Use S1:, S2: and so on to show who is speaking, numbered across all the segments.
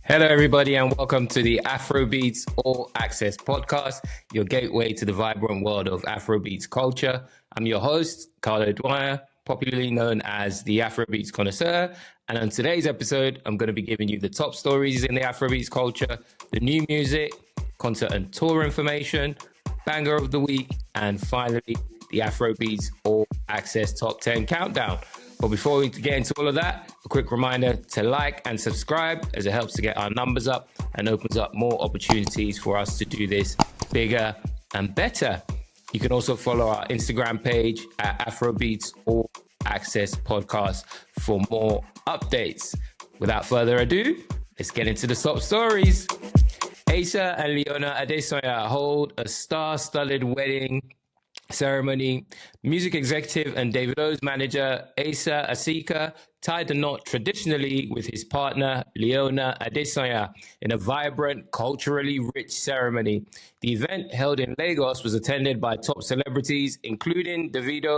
S1: Hello, everybody, and welcome to the Afrobeats All Access Podcast, your gateway to the vibrant world of Afrobeats culture. I'm your host, Carlo Dwyer, popularly known as the Afrobeats Connoisseur. And on today's episode, I'm going to be giving you the top stories in the Afrobeats culture, the new music, concert and tour information, banger of the week, and finally, the Afrobeats All Access Top 10 Countdown. But before we get into all of that, a quick reminder to like and subscribe as it helps to get our numbers up and opens up more opportunities for us to do this bigger and better. You can also follow our Instagram page at Afrobeats All Access Podcast for more updates. Without further ado, let's get into the top stories. Asa and Leona Adesanya hold a star-studded wedding ceremony. Music executive and Davido's manager, Asa Asika, tied the knot traditionally with his partner, Leona Adesanya, in a vibrant, culturally rich ceremony. The event, held in Lagos, was attended by top celebrities, including Davido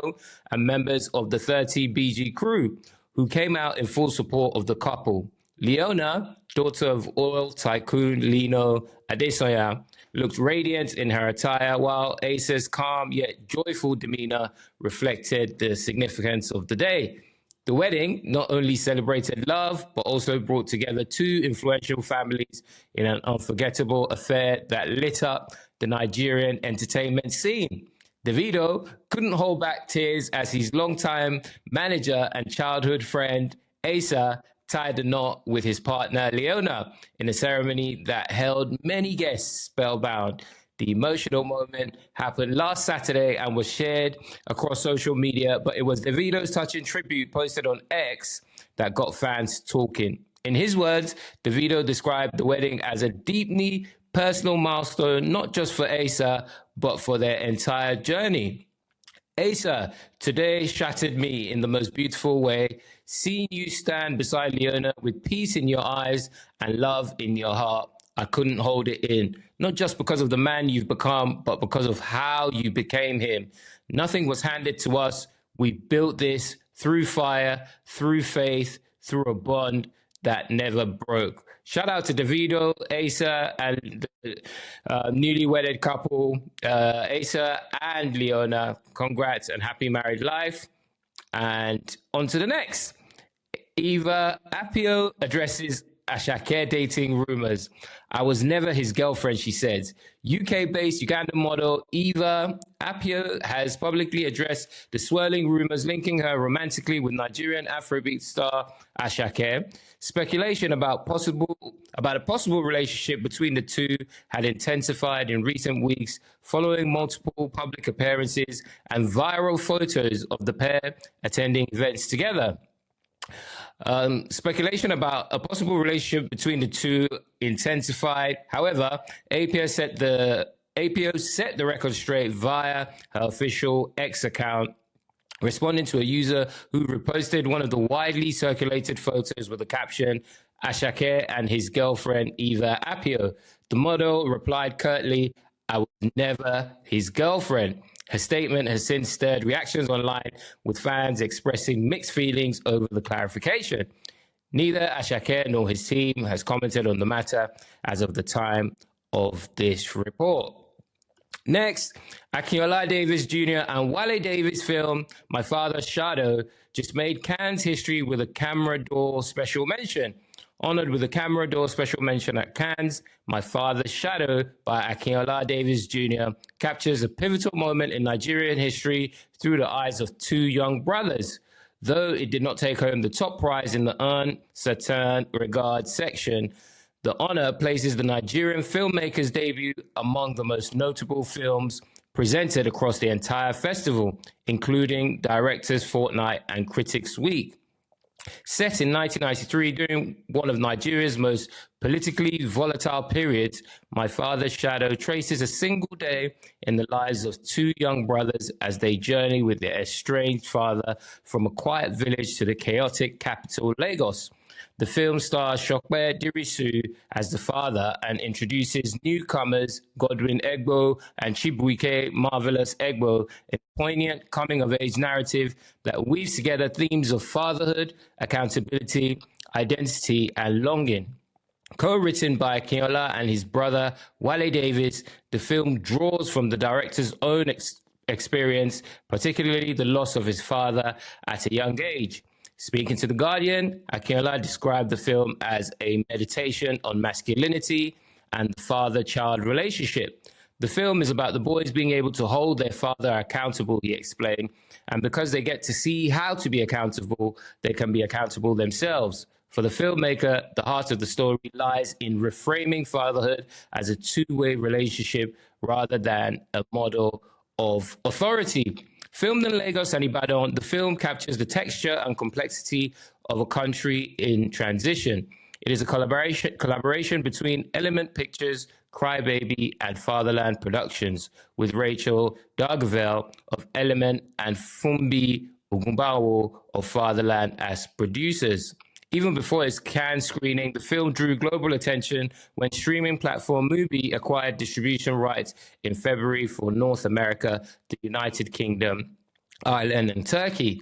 S1: and members of the 30BG crew, who came out in full support of the couple. Leona, daughter of oil tycoon Lino Adesanya, looked radiant in her attire, while Asa's calm yet joyful demeanor reflected the significance of the day. The wedding not only celebrated love, but also brought together two influential families in an unforgettable affair that lit up the Nigerian entertainment scene. Davido couldn't hold back tears as his longtime manager and childhood friend, Asa, tied the knot with his partner Leona in a ceremony that held many guests spellbound. The emotional moment happened last Saturday and was shared across social media, but it was Davido's touching tribute posted on X that got fans talking. In his words, Davido described the wedding as a deeply personal milestone, not just for Asa, but for their entire journey. Asa, today shattered me in the most beautiful way. Seeing you stand beside Leona with peace in your eyes and love in your heart, I couldn't hold it in. Not just because of the man you've become, but because of how you became him. Nothing was handed to us. We built this through fire, through faith, through a bond that never broke. Shout out to Davido, Asa, and the newly wedded couple, Asa and Leona. Congrats and happy married life. And on to the next. Eva Appiah addresses Asake dating rumors. I was never his girlfriend, she said. UK-based Ugandan model Eva Appiah has publicly addressed the swirling rumors linking her romantically with Nigerian Afrobeat star Asake. Speculation about a possible relationship between the two had intensified in recent weeks following multiple public appearances and viral photos of the pair attending events together. Speculation about a possible relationship between the two intensified. However, Appiah set the record straight via her official X account, responding to a user who reposted one of the widely circulated photos with the caption, Asake and his girlfriend Eva Appiah. The model replied curtly, I was never his girlfriend. Her statement has since stirred reactions online, with fans expressing mixed feelings over the clarification. Neither Asake nor his team has commented on the matter as of the time of this report. Next, Akinola Davis Jr. and Wale Davis film My Father's Shadow just made Cannes history with a Camera d'Or special mention. Honored with a Camera d'Or special mention at Cannes, My Father's Shadow by Akinola Davis Jr. captures a pivotal moment in Nigerian history through the eyes of two young brothers. Though it did not take home the top prize in the Un Certain Regard section, the honor places the Nigerian filmmaker's debut among the most notable films presented across the entire festival, including Directors' Fortnight and Critics' Week. Set in 1993 during one of Nigeria's most politically volatile periods, My Father's Shadow traces a single day in the lives of two young brothers as they journey with their estranged father from a quiet village to the chaotic capital, Lagos. The film stars Shokpe Dirisu as the father and introduces newcomers Godwin Egbo and Chibuike Marvelous Egbo in a poignant coming-of-age narrative that weaves together themes of fatherhood, accountability, identity, and longing. Co-written by Akinola and his brother Wale Davis, the film draws from the director's own experience, particularly the loss of his father at a young age. Speaking to The Guardian, Akinola described the film as a meditation on masculinity and the father-child relationship. The film is about the boys being able to hold their father accountable, he explained, and because they get to see how to be accountable, they can be accountable themselves. For the filmmaker, the heart of the story lies in reframing fatherhood as a two-way relationship rather than a model of authority. Filmed in Lagos and Ibadan, the film captures the texture and complexity of a country in transition. It is a collaboration between Element Pictures, Crybaby, and Fatherland Productions, with Rachel Dargavel of Element and Fumbi Ogumbawo of Fatherland as producers. Even before its Cannes screening, the film drew global attention when streaming platform Mubi acquired distribution rights in February for North America, the United Kingdom, Ireland, and Turkey.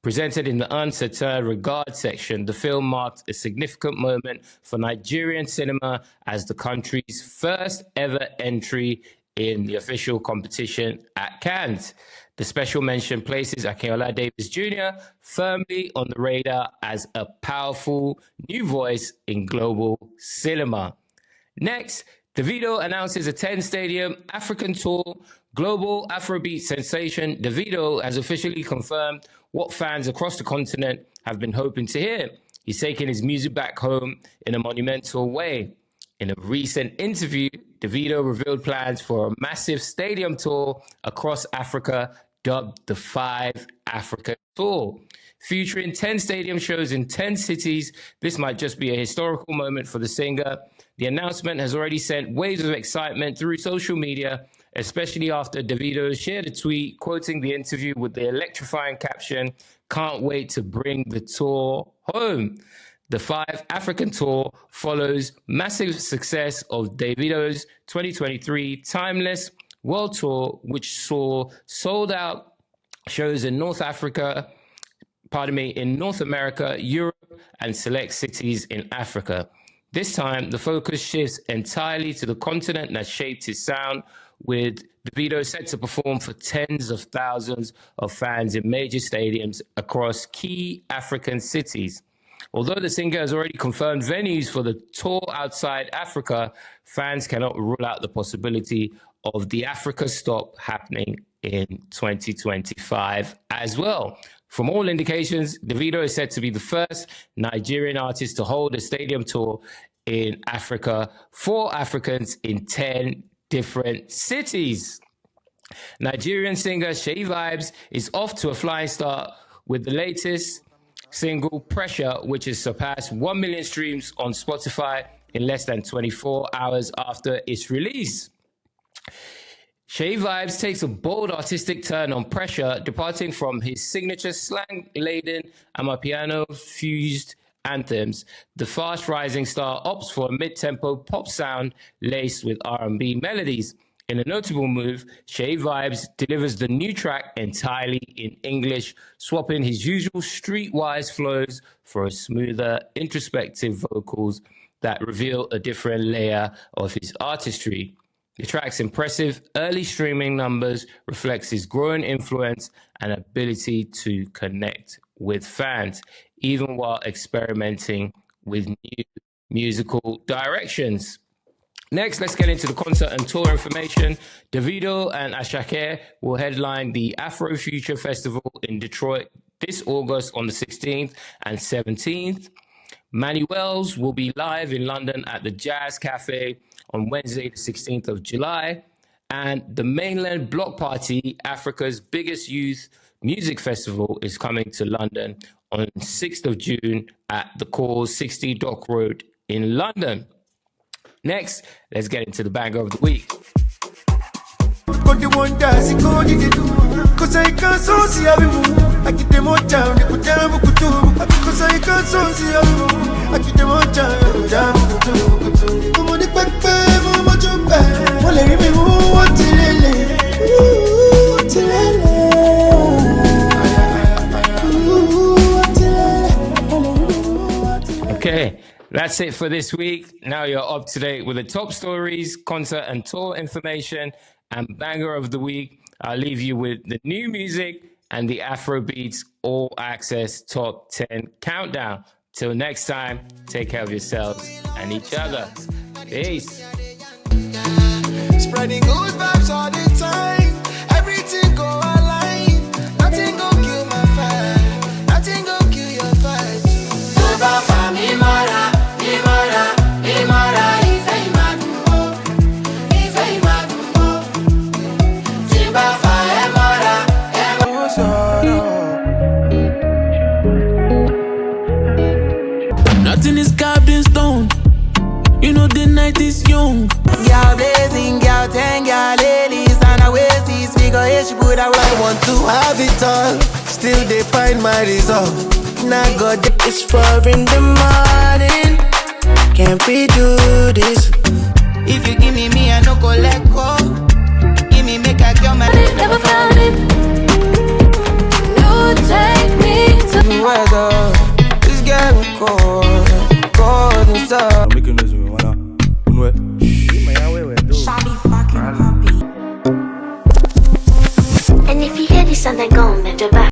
S1: Presented in the Uncertain Regard section, the film marked a significant moment for Nigerian cinema as the country's first ever entry in the official competition at Cannes. The special mention places Akinola Davis Jr. firmly on the radar as a powerful new voice in global cinema. Next, Davido announces a 10-stadium African tour. Global Afrobeat sensation Davido has officially confirmed what fans across the continent have been hoping to hear. He's taking his music back home in a monumental way. In a recent interview, Davido revealed plans for a massive stadium tour across Africa, dubbed the 5 Africa Tour. Featuring 10 stadium shows in 10 cities, this might just be a historical moment for the singer. The announcement has already sent waves of excitement through social media, especially after Davido shared a tweet quoting the interview with the electrifying caption, "Can't wait to bring the tour home." The 5 African Tour follows massive success of Davido's 2023 Timeless World Tour, which saw sold out shows in North America, Europe, and select cities in Africa. This time, the focus shifts entirely to the continent that shaped his sound, with Davido set to perform for tens of thousands of fans in major stadiums across key African cities. Although the singer has already confirmed venues for the tour outside Africa, fans cannot rule out the possibility of the Africa stop happening in 2025 as well. From all indications, Davido is said to be the first Nigerian artist to hold a stadium tour in Africa for Africans in 10 different cities. Nigerian singer Shay Vibes is off to a flying start with the latest single Pressure, which has surpassed 1 million streams on Spotify in less than 24 hours after its release. Shay Vibes takes a bold artistic turn on Pressure, departing from his signature slang-laden amapiano-fused anthems. The fast-rising star opts for a mid-tempo pop sound laced with R&B melodies. In a notable move, Shay Vibes delivers the new track entirely in English, swapping his usual streetwise flows for a smoother, introspective vocals that reveal a different layer of his artistry. The track's impressive early streaming numbers reflects his growing influence and ability to connect with fans, even while experimenting with new musical directions. Next, let's get into the concert and tour information. Davido and Asake will headline the Afrofuture Festival in Detroit this August on the 16th and 17th. Manuel's will be live in London at the Jazz Cafe on Wednesday, the 16th of July. And the Mainland Block Party, Africa's biggest youth music festival, is coming to London on 6th of June at the Cause 60 Dock Road in London. Next, let's get into the banger of the week. Okay, That's it for this week. Now you're up to date with the top stories, concert and tour information, and banger of the week. I'll leave you with the new music and the Afrobeats All Access Top 10 Countdown. Till next time, take care of yourselves and each other. Peace.
S2: Spreading good vibes all the time. Everything go align. Nothing go kill my vibe. Nothing go kill your vibe.
S3: Nothing is carved in stone. You know the night is young.
S2: Girl blazing, girl 10, girl ladies, and I waist this figure here she put away. I want to have it all, still they find my resolve. Now God,
S4: It's 4 in the morning. Can't we do this?
S2: if you give me, I no go let go. Give me, make I kill my
S4: Never found it. You take me to
S2: weather. It's getting cold inside.
S5: I'm making noise with me, wanna.
S4: Shabby fucking puppy. And if you hear this and then go, man,